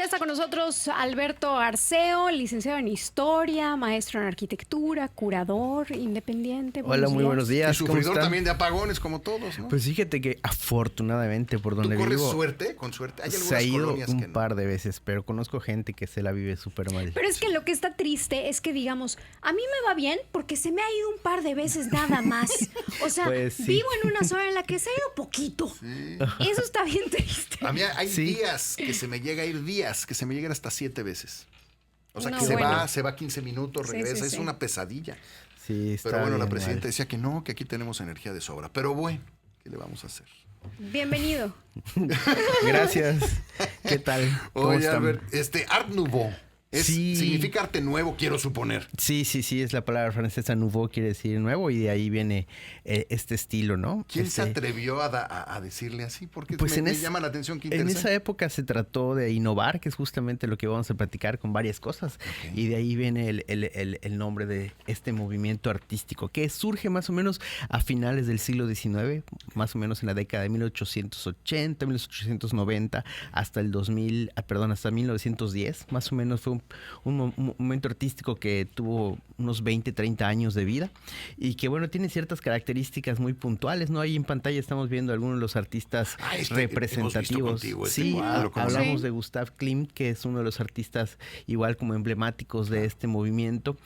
Ya está con nosotros Alberto Arceo, licenciado en Historia, maestro en Arquitectura, curador, independiente. Hola, muy buenos días. Y sufridor también de apagones, como todos, ¿no? Pues fíjate que afortunadamente por donde ¿Tú corres vivo suerte? ¿Con suerte? Hay algunas se ha ido colonias que un no. par de veces, pero conozco gente que se la vive súper mal. Pero es que lo que está triste es que digamos, a mí me va bien porque se me ha ido un par de veces nada más. O sea, Pues sí. vivo en una zona en la que se ha ido poquito. Sí. Eso está bien triste. A mí hay Sí. días que se me llega a ir que se me llegan hasta 7 veces. O sea, No, que bueno. se va 15 minutos, Sí, regresa. sí, Es sí. una pesadilla. Sí, está Pero bueno, la bien presidenta mal. decía que no, que aquí tenemos energía de sobra. Pero bueno, ¿qué le vamos a hacer? Bienvenido. Gracias. ¿Qué tal? ¿Cómo Oye, están? Albert, Art Nouveau. Sí. Significa arte nuevo, quiero suponer. Sí, es la palabra francesa nouveau, quiere decir nuevo, y de ahí viene este estilo, ¿no? ¿Quién se atrevió a decirle así? Porque Pues me llama la atención, qué En interesante. esa época se trató de innovar, que es justamente lo que vamos a platicar con varias cosas. Ok. Y de ahí viene el nombre de este movimiento artístico, que surge más o menos a finales del siglo XIX, más o menos en la década de 1880, 1890, hasta el 2000, hasta 1910. Más o menos fue un momento artístico que tuvo unos 20, 30 años de vida y que, bueno, tiene ciertas características muy puntuales, ¿no? Ahí en pantalla estamos viendo algunos de los artistas Hemos visto representativos. contigo este Sí, cuadro, ¿cómo no? hablamos Sí. de Gustav Klimt, que es uno de los artistas igual como emblemáticos de este movimiento.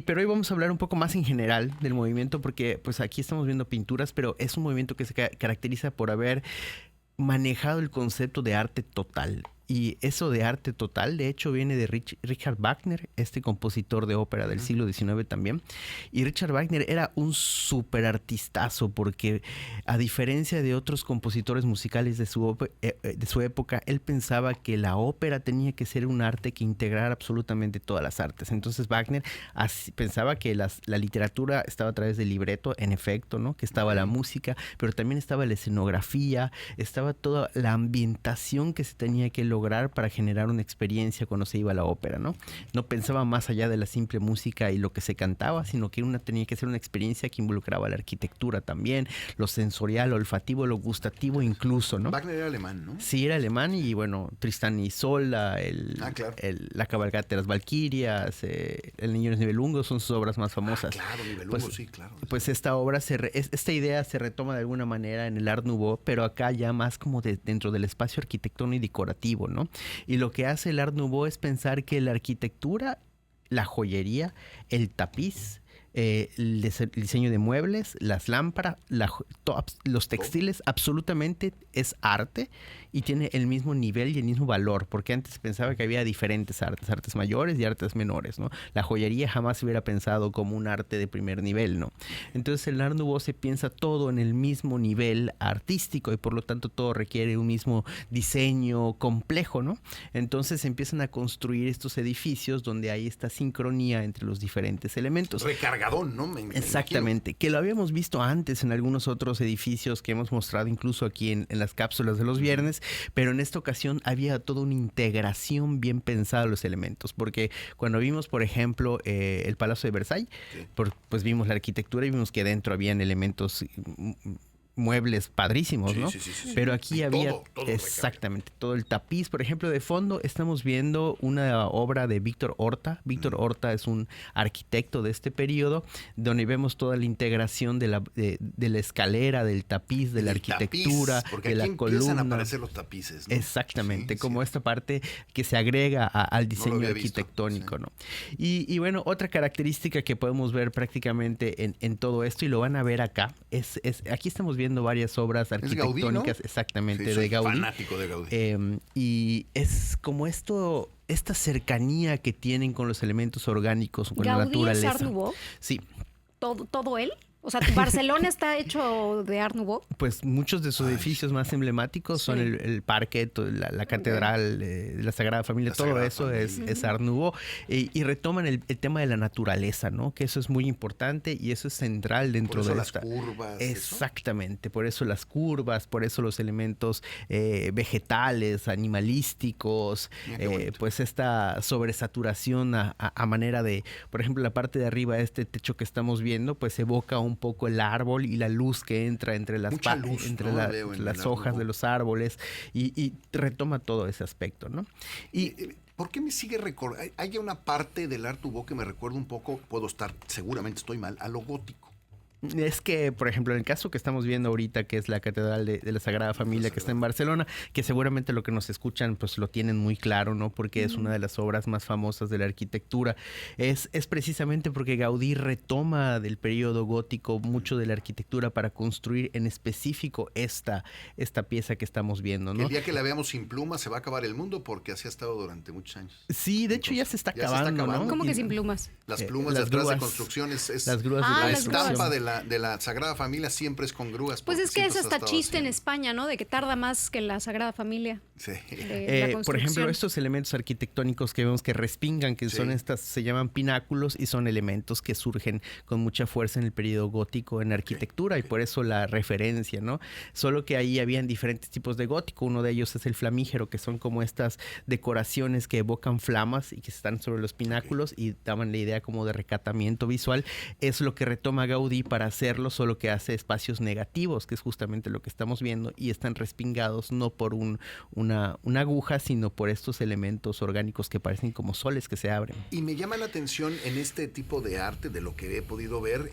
Pero hoy vamos a hablar un poco más en general del movimiento, porque pues aquí estamos viendo pinturas, pero es un movimiento que se caracteriza por haber manejado el concepto de arte total. Y eso de arte total, de hecho, viene de Richard Wagner, este compositor de ópera del siglo XIX también. Y Richard Wagner era un súper artistazo porque, a diferencia de otros compositores musicales de su época, él pensaba que la ópera tenía que ser un arte que integrara absolutamente todas las artes. Entonces Wagner pensaba que la literatura estaba a través del libreto, en efecto, ¿no? Que estaba la música, pero también estaba la escenografía, estaba toda la ambientación que se tenía que lograr para generar una experiencia cuando se iba a la ópera, ¿no? No pensaba más allá de la simple música y lo que se cantaba, sino que tenía que ser una experiencia que involucraba la arquitectura también, lo sensorial, lo olfativo, lo gustativo incluso, ¿no? Wagner era alemán, ¿no? Sí, era alemán y, bueno, Tristán y Isolda, claro. la cabalgata de las Valquirias, El Niño de los Nibelungos son sus obras más famosas. Claro, Nibelungo, sí, claro. Pues esta obra, esta idea se retoma de alguna manera en el Art Nouveau, pero acá ya más como dentro del espacio arquitectónico y decorativo, ¿no? Y lo que hace el Art Nouveau es pensar que la arquitectura, la joyería, el tapiz, el diseño de muebles, las lámparas, los textiles, absolutamente es arte y tiene el mismo nivel y el mismo valor, porque antes se pensaba que había diferentes artes mayores y artes menores, ¿no? La joyería jamás se hubiera pensado como un arte de primer nivel, ¿no? Entonces el Art Nouveau se piensa todo en el mismo nivel artístico y por lo tanto todo requiere un mismo diseño complejo, ¿no? Entonces empiezan a construir estos edificios donde hay esta sincronía entre los diferentes elementos. Recargadón, ¿no? Exactamente, que lo habíamos visto antes en algunos otros edificios que hemos mostrado incluso aquí en las cápsulas de los viernes, pero en esta ocasión había toda una integración bien pensada de los elementos, porque cuando vimos, por ejemplo, el Palacio de Versalles, Sí. pues vimos la arquitectura y vimos que dentro habían elementos muebles padrísimos, Sí, ¿no? sí. Pero aquí Y había todo exactamente todo el tapiz. Por ejemplo, de fondo estamos viendo una obra de Víctor Horta. Víctor Horta es un arquitecto de este periodo, donde vemos toda la integración de la escalera, del tapiz, de la arquitectura, porque de aquí la columna. empiezan a aparecer los tapices, ¿no? Exactamente, Sí, como sí. esta parte que se agrega al diseño había visto, arquitectónico, sí. ¿no? Y bueno, otra característica que podemos ver prácticamente en todo esto, y lo van a ver acá, aquí estamos viendo varias obras Gaudí, arquitectónicas, ¿no? exactamente, Sí, de soy Gaudí. fanático de Gaudí. Y es como esta cercanía que tienen con los elementos orgánicos, con la Gaudí es naturaleza. Art Nouveau. Sí, ¿Todo él? O sea, Barcelona está hecho de Art Nouveau. pues muchos de sus edificios más emblemáticos son Sí. el parque, la catedral, la Sagrada Familia, La todo Sagrada eso Familia. es Art Nouveau. Y retoman el tema de la naturaleza, ¿no? Que eso es muy importante y eso es central dentro Por eso de las esta. curvas. ¿eso? Exactamente, por eso las curvas, por eso los elementos vegetales, animalísticos, Mira qué bonito. pues esta sobresaturación a manera de, por ejemplo, la parte de arriba de este techo que estamos viendo, pues evoca un un poco el árbol y la luz que entra entre las, Mucha luz, entre ¿no? Veo en las el hojas Art de los árboles y retoma todo ese aspecto, ¿no? ¿Por qué me sigue recordando? Hay una parte del Art Nouveau que me recuerda un poco, seguramente estoy mal, a lo gótico. Es que, por ejemplo, en el caso que estamos viendo ahorita, que es la Catedral de la Sagrada Familia, que está en Barcelona, que seguramente lo que nos escuchan pues lo tienen muy claro, ¿no? Porque es una de las obras más famosas de la arquitectura. Es precisamente porque Gaudí retoma del periodo gótico mucho de la arquitectura para construir en específico esta pieza que estamos viendo, ¿no? El día que la veamos sin plumas se va a acabar el mundo porque así ha estado durante muchos años. Sí, de hecho ya se está acabando, ¿no? ¿Cómo que sin plumas? Las plumas las detrás de grúas, construcción es las grúas de la la las estampa construcción. de la Sagrada Familia siempre es con grúas. Pues es que siempre es se ha hasta estado chiste en haciendo. España, ¿no? De que tarda más que la Sagrada Familia. Sí. De la Por ejemplo, construcción. estos elementos arquitectónicos que vemos que respingan, que Sí. son se llaman pináculos y son elementos que surgen con mucha fuerza en el periodo gótico en arquitectura y por eso la referencia, ¿no? Solo que ahí habían diferentes tipos de gótico. Uno de ellos es el flamígero, que son como estas decoraciones que evocan flamas y que están sobre los pináculos y daban la idea como de recatamiento visual. Es lo que retoma Gaudí para hacerlo, solo que hace espacios negativos, que es justamente lo que estamos viendo, y están respingados no por una aguja, sino por estos elementos orgánicos que parecen como soles que se abren. Y me llama la atención en este tipo de arte, de lo que he podido ver,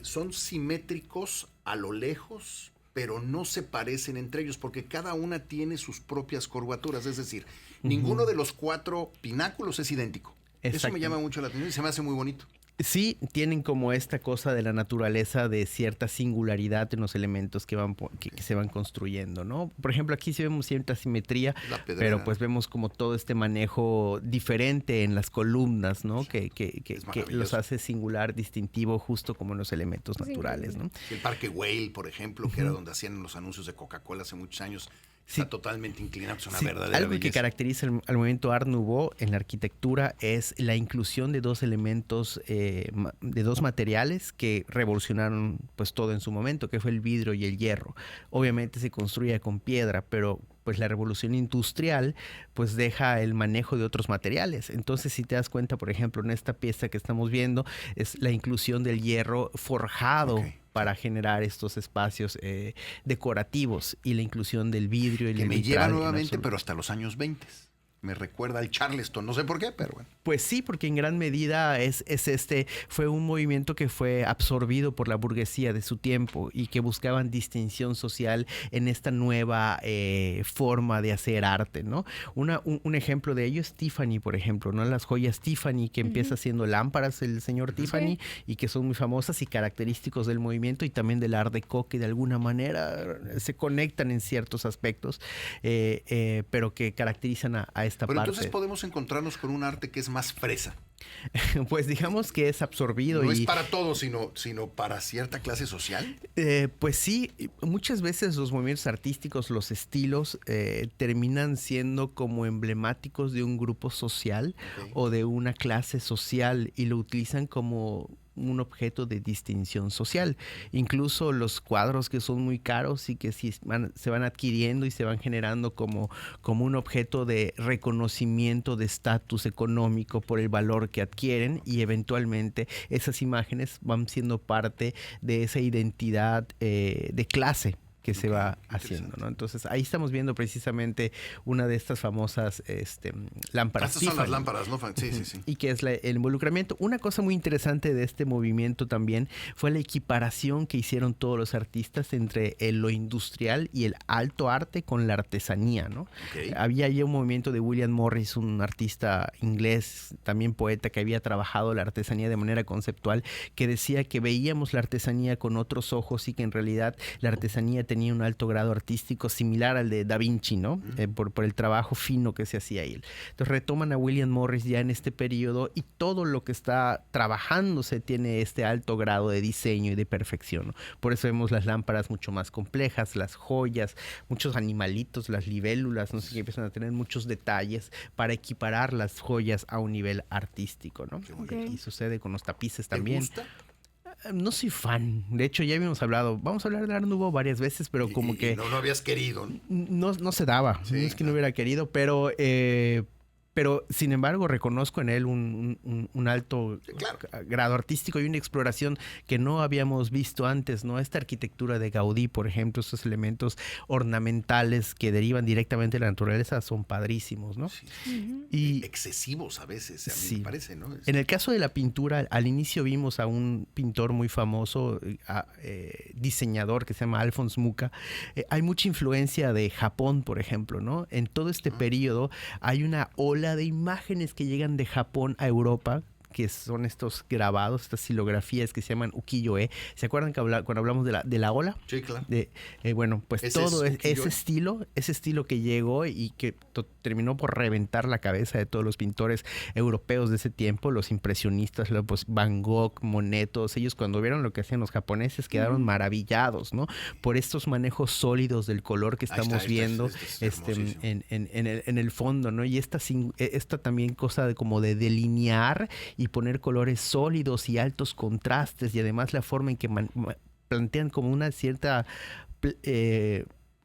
son simétricos a lo lejos, pero no se parecen entre ellos, porque cada una tiene sus propias curvaturas. Es decir, ninguno de los 4 pináculos es idéntico. Eso me llama mucho la atención y se me hace muy bonito. Sí, tienen como esta cosa de la naturaleza de cierta singularidad en los elementos que se van construyendo, ¿no? Por ejemplo, aquí sí vemos cierta simetría, pero pues vemos como todo este manejo diferente en las columnas, ¿no? Que los hace singular, distintivo, justo como en los elementos naturales, ¿no? El Parque Güell, por ejemplo, que era donde hacían los anuncios de Coca-Cola hace muchos años, Sí. está totalmente inclinado, es una Sí, verdadera algo belleza. que caracteriza al movimiento Art Nouveau en la arquitectura es la inclusión de 2 elementos, de 2 materiales que revolucionaron pues todo en su momento, que fue el vidrio y el hierro. Obviamente se construía con piedra, pero pues la revolución industrial pues deja el manejo de otros materiales. Entonces, si te das cuenta, por ejemplo, en esta pieza que estamos viendo, es la inclusión del hierro forjado. Ok. Para generar estos espacios decorativos y la inclusión del vidrio y Que el me vitral lleva en nuevamente, absoluto. pero hasta los años 20. Me recuerda al Charleston, no sé por qué, pero bueno. Pues sí, porque en gran medida fue un movimiento que fue absorbido por la burguesía de su tiempo y que buscaban distinción social en esta nueva forma de hacer arte, ¿no? Un ejemplo de ello es Tiffany, por ejemplo, ¿no? Las joyas Tiffany, que empieza haciendo lámparas el señor Tiffany y que son muy famosas y característicos del movimiento y también del Art Deco, que de alguna manera se conectan en ciertos aspectos, pero que caracterizan a esta Pero parte. entonces podemos encontrarnos con un arte que es más fresa. Pues digamos que es absorbido. No y es para todos, sino para cierta clase social. Pues sí, muchas veces los movimientos artísticos, los estilos, terminan siendo como emblemáticos de un grupo social o de una clase social y lo utilizan como un objeto de distinción social. Incluso los cuadros que son muy caros y que se van adquiriendo y se van generando como un objeto de reconocimiento de estatus económico por el valor que adquieren y eventualmente esas imágenes van siendo parte de esa identidad de clase que se va haciendo, ¿no? Entonces ahí estamos viendo precisamente una de estas famosas lámparas. Estas son las lámparas, ¿no? Sí, sí, sí. Y que es el involucramiento. Una cosa muy interesante de este movimiento también fue la equiparación que hicieron todos los artistas entre lo industrial y el alto arte con la artesanía, ¿no? Okay. Había ya un movimiento de William Morris, un artista inglés, también poeta, que había trabajado la artesanía de manera conceptual, que decía que veíamos la artesanía con otros ojos y que en realidad la artesanía tenía un alto grado artístico similar al de Da Vinci, ¿no? Por el trabajo fino que se hacía ahí. Entonces retoman a William Morris ya en este periodo y todo lo que está trabajándose tiene este alto grado de diseño y de perfección, ¿no? Por eso vemos las lámparas mucho más complejas, las joyas, muchos animalitos, las libélulas, no sé, que empiezan a tener muchos detalles para equiparar las joyas a un nivel artístico, ¿no? Okay. Y sucede con los tapices ¿Te también. gusta? No soy fan. De hecho, ya habíamos hablado. Vamos a hablar de Art Nouveau varias veces, pero como que No habías querido, ¿no? no se daba. Sí, no es que no claro. hubiera querido, pero pero sin embargo reconozco en él un alto Claro. grado artístico y una exploración que no habíamos visto antes, ¿no? Esta arquitectura de Gaudí, por ejemplo, estos elementos ornamentales que derivan directamente de la naturaleza son padrísimos, ¿no? Sí. Y Excesivos a veces, a mí Sí. me parece, ¿no? en el caso de la pintura, al inicio vimos a un pintor muy famoso, diseñador que se llama Alphonse Mucha. Hay mucha influencia de Japón, por ejemplo, ¿no? En todo este periodo hay una ola de imágenes que llegan de Japón a Europa, que son estos grabados, estas silografías que se llaman ukiyo-e. ¿Se acuerdan que cuando hablamos de la ola? Sí, claro. Bueno, pues Ese todo es ukiyo-e. ese estilo que llegó y que terminó por reventar la cabeza de todos los pintores europeos de ese tiempo, los impresionistas, pues Van Gogh, Monet, todos ellos cuando vieron lo que hacían los japoneses quedaron maravillados, ¿no? Por estos manejos sólidos del color que Ahí estamos está, viendo este es hermosísimo. en el fondo, ¿no? Y esta también cosa de como de delinear y poner colores sólidos y altos contrastes y además la forma en que plantean como una cierta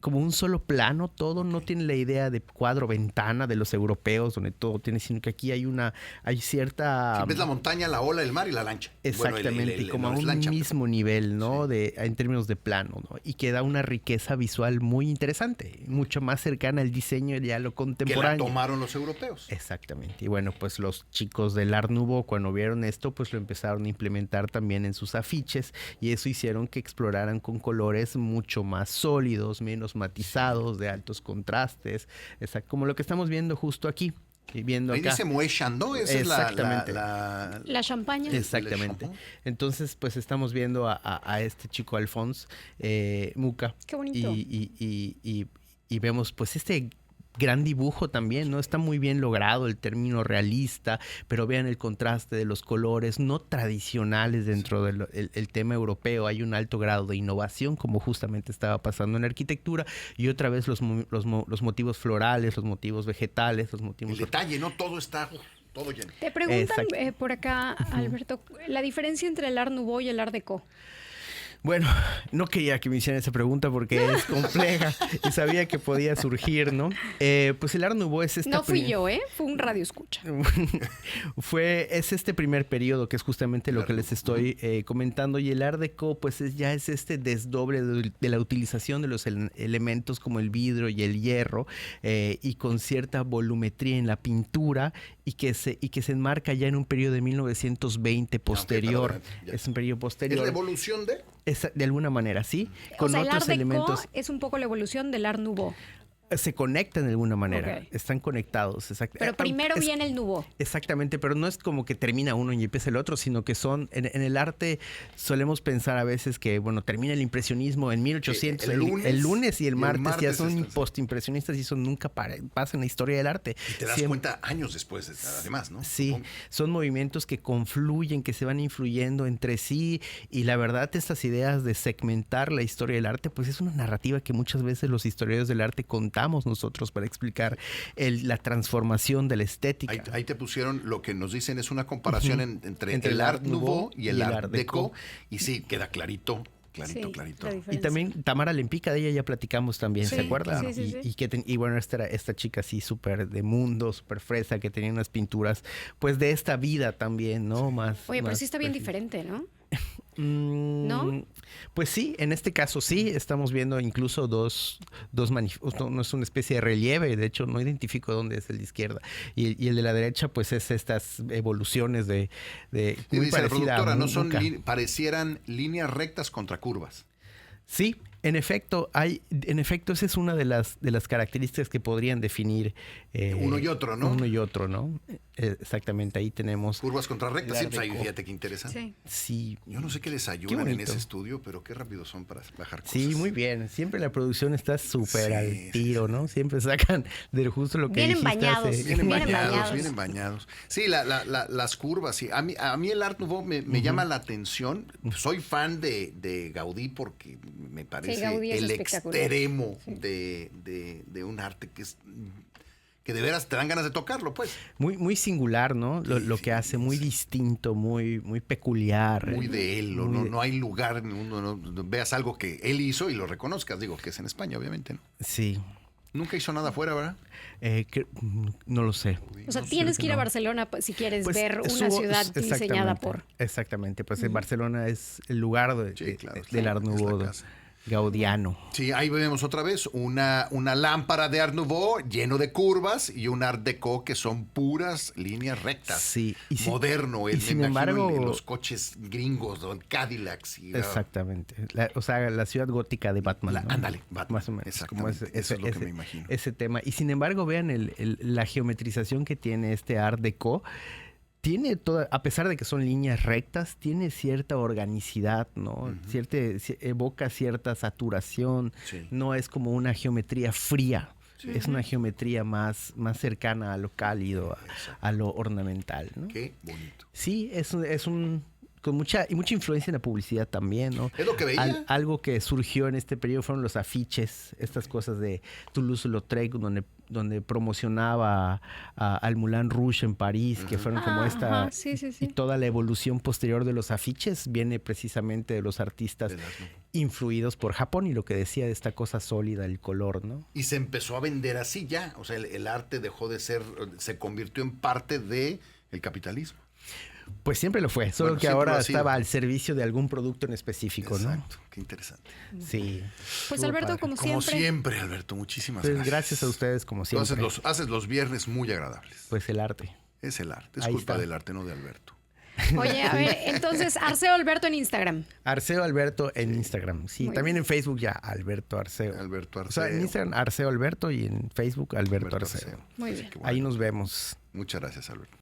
como un solo plano, todo no tiene la idea de cuadro ventana de los europeos donde todo tiene, sino que aquí hay cierta... Sí, ves la montaña, la ola, el mar y la lancha. Exactamente, Bueno, como a no es un lancha, mismo nivel, ¿no? Sí. En términos de plano, ¿no? Y que da una riqueza visual muy interesante, mucho más cercana al diseño y a lo que la contemporáneo. tomaron los europeos. Exactamente. Y bueno, pues los chicos del Art Nouveau, cuando vieron esto, pues lo empezaron a implementar también en sus afiches y eso hicieron que exploraran con colores mucho más sólidos, menos matizados, de altos contrastes, como lo que estamos viendo justo aquí. Y viendo Ahí acá. dice Moët Chandon, esa Exactamente. es La champaña. Exactamente. Le Chambon. Entonces, pues estamos viendo a este chico Alphonse Mucha. Qué bonito. Y vemos pues este gran dibujo también, ¿no? Está muy bien logrado el término realista, pero vean el contraste de los colores no tradicionales dentro del el tema europeo. Hay un alto grado de innovación, como justamente estaba pasando en la arquitectura, y otra vez los motivos florales, los motivos vegetales, los motivos... El detalle, ¿no? Todo está todo lleno. Te preguntan Exacto. por acá, Alberto, la diferencia entre el Art Nouveau y el Art Deco. Bueno, no quería que me hicieran esa pregunta porque es compleja y sabía que podía surgir, ¿no? Pues el Art Nouveau es esta... No fui yo, ¿eh? Fue un radio escucha. Es este primer periodo que es justamente lo que les estoy comentando, y el Art Deco pues ya es este desdoble de la utilización de los elementos como el vidrio y el hierro y con cierta volumetría en la pintura y que se enmarca ya en un periodo de 1920 posterior. perdón, ya. Es un periodo posterior. ¿Es la evolución de? De alguna manera, sí. O sea, el Art otros Deco elementos es un poco la evolución del Art Nouveau. se conectan de alguna manera. Ok. Están conectados. Pero primero viene el Nouveau. Exactamente, pero no es como que termina uno y empieza el otro, sino que son... En el arte solemos pensar a veces que, bueno, termina el impresionismo en 1800. El lunes y el martes ya son postimpresionistas y eso nunca pasa en la historia del arte. Y te das cuenta años después, además, ¿no? Sí, Supongo. son movimientos que confluyen, que se van influyendo entre sí, y la verdad estas ideas de segmentar la historia del arte, pues es una narrativa que muchas veces los historiadores del arte contamos nosotros para explicar la transformación de la estética. Ahí te pusieron, lo que nos dicen es una comparación entre el Art Nouveau y el Art Deco, y sí, queda clarito. Sí, clarito. la Y diferencia. también Tamara Lempica, de ella ya platicamos también, Sí, ¿se acuerda? sí, sí, sí. Y bueno, esta chica así súper de mundo, súper fresa, que tenía unas pinturas pues de esta vida también, ¿no? Más. Oye, pero más sí está bien perfil. diferente, ¿no? ¿No? Pues sí, en este caso sí, estamos viendo incluso dos no es una especie de relieve, de hecho no identifico dónde es el de izquierda, y el de la derecha pues es estas evoluciones de Y muy dice la parecida a productora, no son Mucha. parecieran líneas rectas contra curvas. Sí, en efecto, esa es una de las características que podrían definir Uno y otro, ¿no? Uno y otro, ¿no? Exactamente, ahí tenemos. Curvas contra rectas, El sí, Art pues ahí Deco. fíjate qué interesante. Sí. Sí. Yo no sé qué les Qué ayudan en bonito. ese estudio, pero qué rápido son para bajar cosas. Sí, muy bien. Siempre la producción está súper Sí, al sí, tiro, ¿no? Siempre sacan de justo lo que Vienen dijiste bañados. hace- Vienen Vienen bañados, bañados. vienen bañados. Sí, las curvas, sí. A mí el Art Nouveau me llama la atención. Soy fan de Gaudí porque me parece Gaudí es el espectacular. extremo de un arte que de veras te dan ganas de tocarlo, pues. Muy singular, ¿no? Lo Sí, que hace, muy sí. distinto, muy peculiar. Muy de él, Muy de- no hay lugar en el mundo, no veas algo que él hizo y lo reconozcas, digo, que es en España, obviamente, ¿no? Sí. Nunca hizo nada afuera, ¿verdad? No lo sé. O sea, No sé, tienes que ir a no. Barcelona si quieres Pues, ver una estuvo- ciudad diseñada exactamente, por... Exactamente, pues en Barcelona es el lugar Sí, claro, del Art es la Nouveau casa. gaudiano. Sí, ahí vemos otra vez una lámpara de Art Nouveau lleno de curvas y un Art Deco que son puras líneas rectas. Sí, Moderno, y sin embargo, en los coches gringos, los Cadillacs. exactamente. O sea, la ciudad gótica de Batman. ¿no? Ándale, Batman. Más o menos. Como Exactamente, eso es lo que me imagino. Ese tema. Y sin embargo, vean la geometrización que tiene este Art Deco. Tiene toda, a pesar de que son líneas rectas, tiene cierta organicidad, ¿no? Evoca cierta saturación. Sí. No es como una geometría fría. Sí. Es una geometría más cercana a lo cálido, a lo ornamental, ¿no? Qué bonito. Sí, es un con mucha influencia en la publicidad también, ¿no? Es lo que veía. Algo que surgió en este periodo fueron los afiches, estas cosas de Toulouse-Lautrec, donde promocionaba al Moulin Rouge en París, que fueron como esta... Ajá, sí. Y toda la evolución posterior de los afiches viene precisamente de los artistas influidos por Japón y lo que decía de esta cosa sólida, el color, ¿no? Y se empezó a vender así ya. O sea, el arte dejó de ser, se convirtió en parte de el capitalismo. Pues siempre lo fue, solo Bueno, que siempre lo ahora ha sido. estaba al servicio de algún producto en específico, ¿no? Exacto, qué interesante. Sí. Pues Estuvo Alberto, padre. como Como siempre. siempre, Alberto, muchísimas Pues gracias. gracias a ustedes, como Tú siempre. haces los viernes muy agradables. Pues el arte. Es el arte, es Ahí culpa está. del arte, no de Alberto. Oye, a ver, entonces, Arceo Alberto en Instagram. Arceo Alberto en Instagram. Sí, Muy también bien. en Facebook ya Alberto Arceo. Alberto O sea, en Arceo. Instagram Arceo Alberto y en Facebook Alberto Alberto Arceo. Arceo. Muy Así bien. que bueno, Ahí nos vemos. muchas gracias, Alberto.